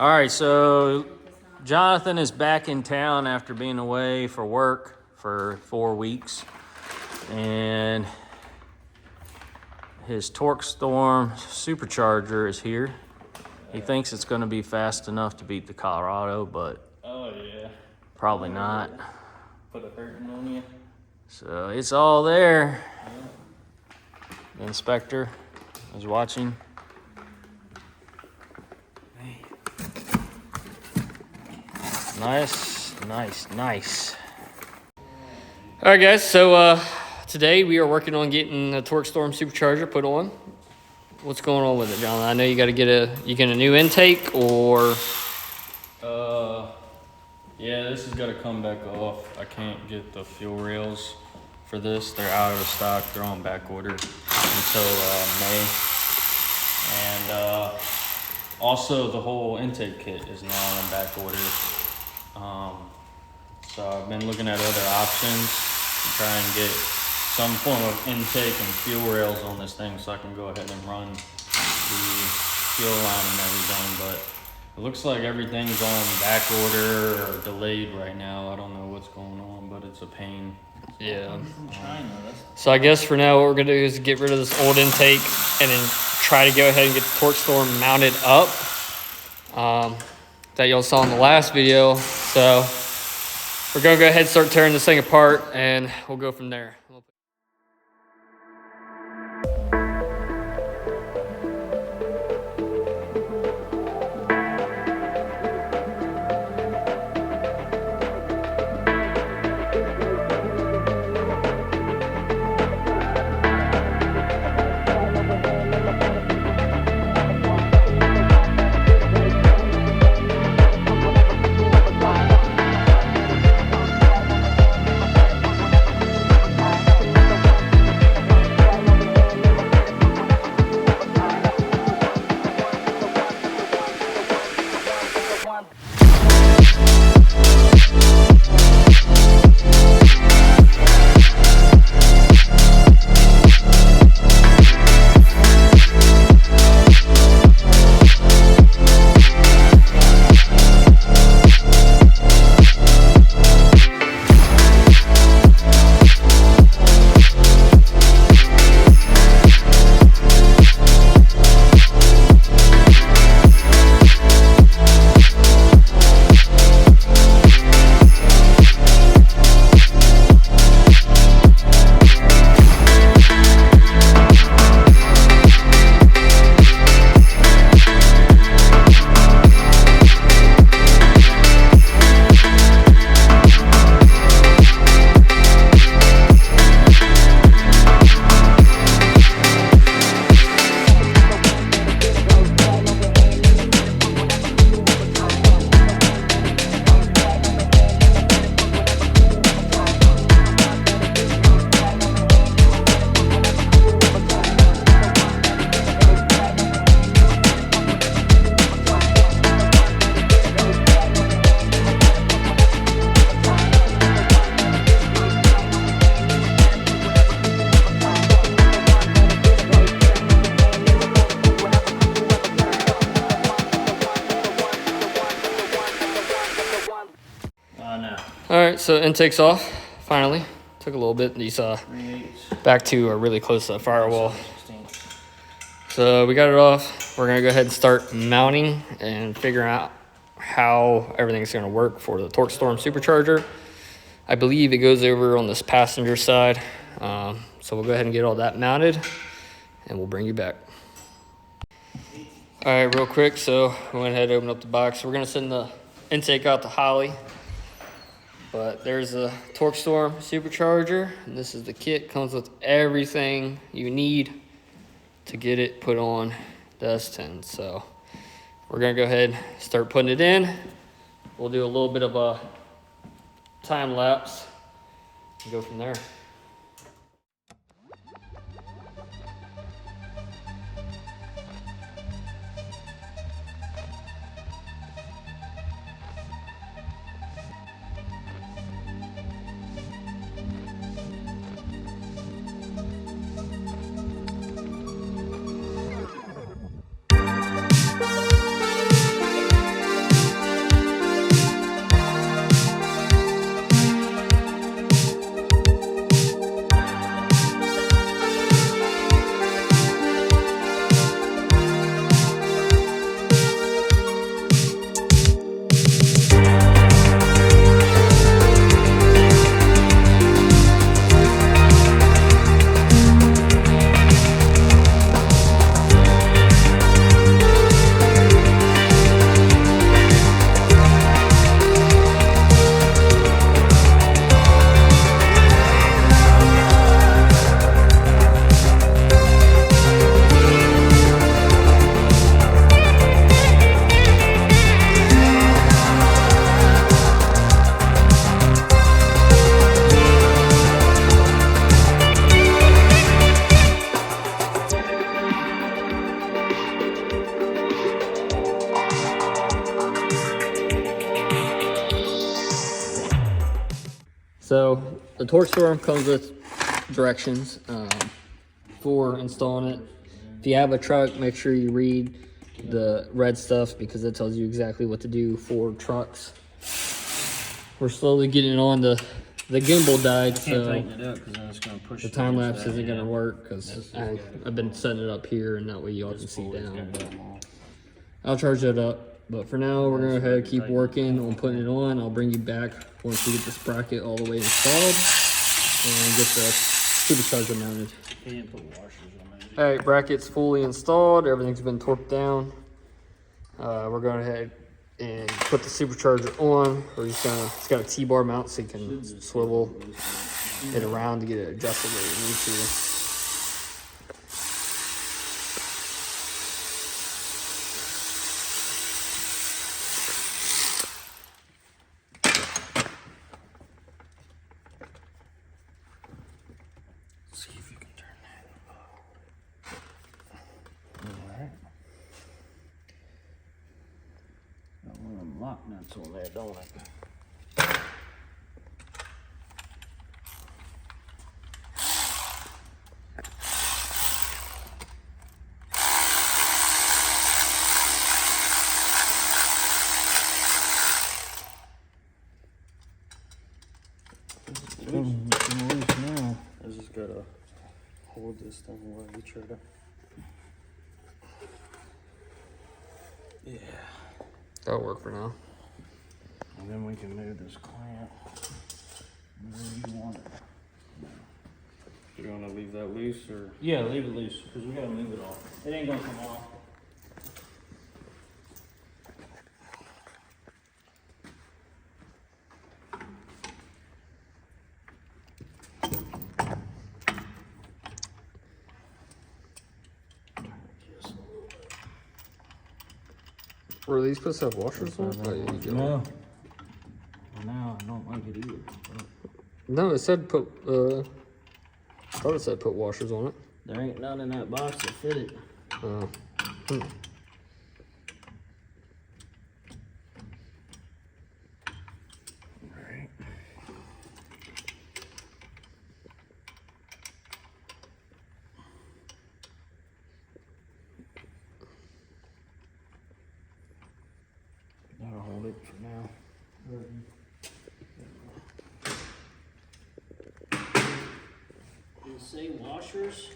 All right, so Jonathan is back in town after being away for work for 4 weeks, and his Torque Storm supercharger is here. He thinks it's going to be fast enough to beat the Colorado, but probably not. Put a hurting on you. So it's all there. The inspector is watching. Nice. All right, guys. So today we are working on getting the Torque Storm supercharger put on. What's going on with it, John? I know you got to get a new intake, or Yeah, this has got to come back off. I can't get the fuel rails for this. They're out of stock. They're on back order until May. And also the whole intake kit is now on back order. So I've been looking at other options to try and get some form of intake and fuel rails on this thing so I can go ahead and run the fuel line and everything, but it looks like everything's on back order or delayed right now. I don't know what's going on, but it's a pain. yeah. So I guess for now, what we're gonna do is get rid of this old intake and then try to go ahead and get the Torque Storm mounted up. That y'all saw in the last video. So we're gonna go ahead and start tearing this thing apart, and we'll go from there. All right, so intake's off, finally. Took a little bit. These back two are really close to the firewall. So we got it off. We're gonna go ahead and start mounting and figuring out how everything's gonna work for the Torque Storm supercharger. I believe it goes over on this passenger side. So we'll go ahead and get all that mounted and we'll bring you back. All right, real quick. So we went ahead and opened up the box. We're gonna send the intake out to Holly. But there's a Torque Storm supercharger, and this is the kit. Comes with everything you need to get it put on the S10. So we're gonna go ahead and start putting it in. We'll do a little bit of a time lapse and go from there. So the torque storm comes with directions for installing it. If you have a truck, make sure you read the red stuff because it tells you exactly what to do for trucks. We're slowly getting on. The gimbal died, so the time lapse isn't gonna work because I've been setting it up here, and that way y'all can see down. But I'll charge that up. But for now, we're gonna go ahead and keep working on putting it on. I'll bring you back once we get this bracket all the way installed and get the supercharger mounted. All right, bracket's fully installed. Everything's been torqued down. We're going ahead and put the supercharger on. We're just gonna, it's got a T-bar mount so you can swivel it around to get it adjusted where you need to. See if you can turn that. Alright. Got one of them lock nuts on there, don't I? Now I just gotta hold this thing while you try to. Yeah. That'll work for now. And then we can move this clamp where you want it. You want to leave that loose or? Yeah, leave it loose because we gotta move it off. It ain't gonna come off. Were these supposed to have washers on? Oh, yeah, you do. No. No, I don't like it either. No, it said put, I thought it said put washers on it. There ain't none in that box that fit it. Alright. That'll hold it for now. Did it say washers?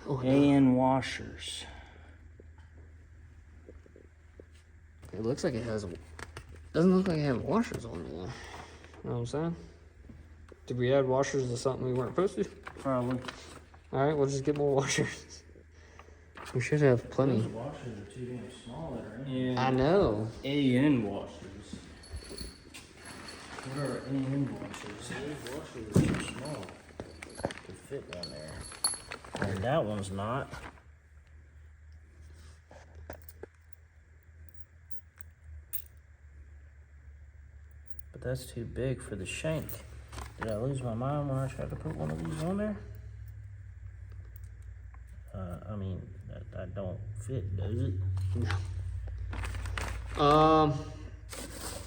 Oh, no. And washers. It looks like it has, doesn't look like it has washers on it though. You know what I'm saying? Did we add washers to something we weren't supposed to? Probably. Alright, we'll just get more washers. We should have plenty. Those washers are too damn small that are in. Yeah. I know. AN washers. What are AN washers? Those washers are too small to fit on there. And that one's not. But that's too big for the shank. Did I lose my mind when I tried to put one of these on there? I mean, that don't fit, does it? No.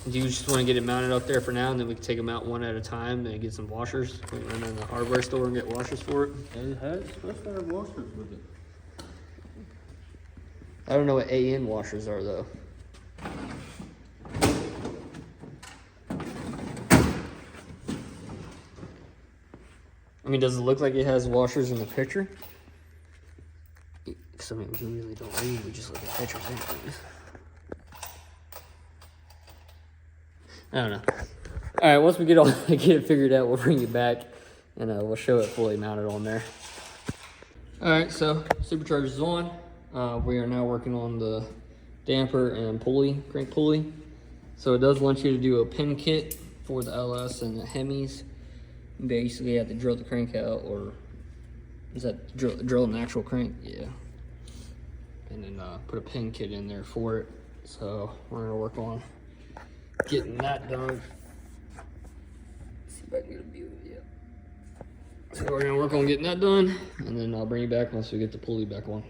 Do you just want to get it mounted up there for now, and then we can take them out one at a time and get some washers? We can run down the hardware store and get washers for it. It has supposed to have washers with it. I don't know what AN washers are though. I mean, does it look like it has washers in the picture? Because I mean, we really don't read, we just look at pictures anyways. I don't know. Alright, once we get it figured out, we'll bring you back and we'll show it fully mounted on there. Alright, so supercharger's on. We are now working on the damper and pulley, crank pulley. So it does want you to do a pin kit for the LS and the Hemis. Basically, you have to drill the crank out, or is that drill an actual crank? Yeah. And then put a pin kit in there for it. So we're gonna work on getting that done. Let's see if I can get a view of it. So we're gonna work on getting that done, and then I'll bring you back once we get the pulley back on.